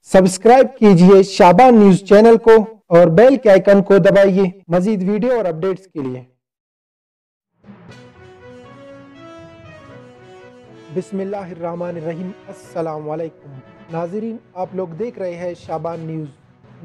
Subscribe कीजिए शाबान news channel को और बेल के आइकन को दबाइए मजीद वीडियो और अपडेट्स के लिए। बिस्मिल्लाहिर्रहमानिर्रहीम। अस्सलाम वालेकुम नाजरीन, आप लोग देख रहे हैं शाबान न्यूज़।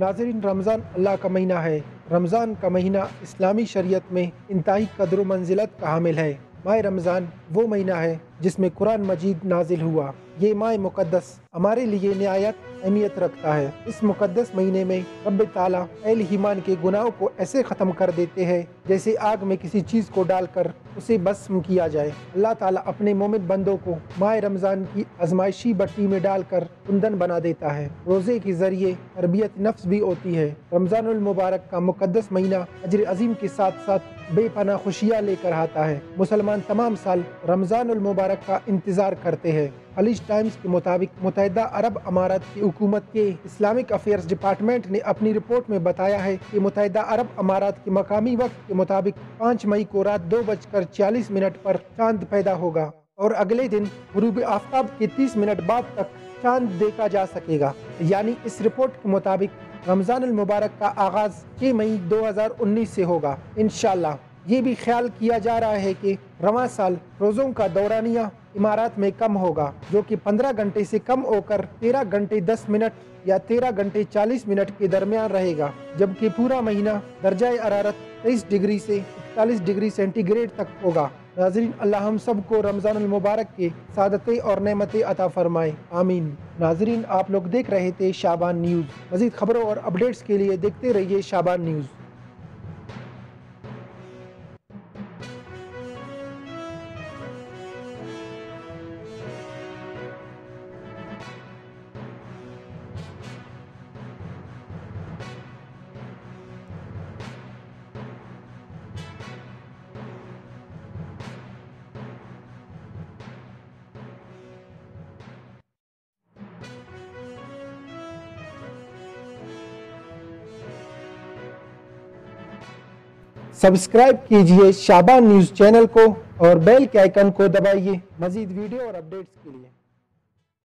नाजरीन, रमज़ान अल्लाह का महीना है। रमज़ान का महीना इस्लामी शरीयत में इंतहाई कदर व मंजिलत का हामिल है। माह रमज़ान वो महीना है जिसमें कुरान मजीद नाजिल हुआ। ये माह मुक़द्दस हमारे लिए निहायत अहमियत रखता है। इस मुक़द्दस महीने में रब ताला अहले ईमान के गुनाहों को ऐसे ख़त्म कर देते हैं जैसे आग में किसी चीज़ को डालकर उसे भस्म किया जाए। अल्लाह ताला अपने मोमिन बंदों को माह रमज़ान की आजमाइशी भट्टी में डालकर कुंदन बना देता है। रोज़े के ज़रिए तरबियत नफ्स भी होती है। रमज़ानुल मुबारक का मुक़द्दस महीना अजर अजीम के साथ साथ बेपनाह खुशियाँ लेकर आता है। मुसलमान तमाम साल रमज़ानुल मुबारक का इंतज़ार करते हैं। खलीज टाइम्स के मुताबिक मुत्तहिदा अरब अमारात की हुकूमत के इस्लामिक अफेयर्स डिपार्टमेंट ने अपनी रिपोर्ट में बताया है कि मुत्तहिदा अरब अमारात के मकामी वक्त के मुताबिक 5 मई को रात 2:40 पर चांद पैदा होगा और अगले दिन गुरूब आफ्ताब के 30 मिनट बाद तक चांद देखा जा सकेगा। यानी इस रिपोर्ट के मुताबिक रमज़ानुल मुबारक का आगाज़ 6 मई 2019 से होगा इंशाअल्लाह। ये भी ख्याल किया जा रहा है कि रवां साल रोज़ों का दौरानिया इमारात में कम होगा, जो कि 15 घंटे से कम होकर 13 घंटे 10 मिनट या 13 घंटे 40 मिनट के दरमियान रहेगा, जबकि पूरा महीना दर्जाए हरारत 23 डिग्री से 41 डिग्री सेंटीग्रेड तक होगा। नाज़रीन, अल्लाह हम सब को रमज़ानुल मुबारक के सादतें और नेमतें अता फरमाए, आमीन। नाज़रीन, आप लोग देख रहे थे शाबान न्यूज़। मज़ीद खबरों और अपडेट्स के लिए देखते रहिए शाबान न्यूज़। सब्सक्राइब कीजिए शाबान न्यूज़ चैनल को और बेल के आइकन को दबाइए मजीद वीडियो और अपडेट्स के लिए।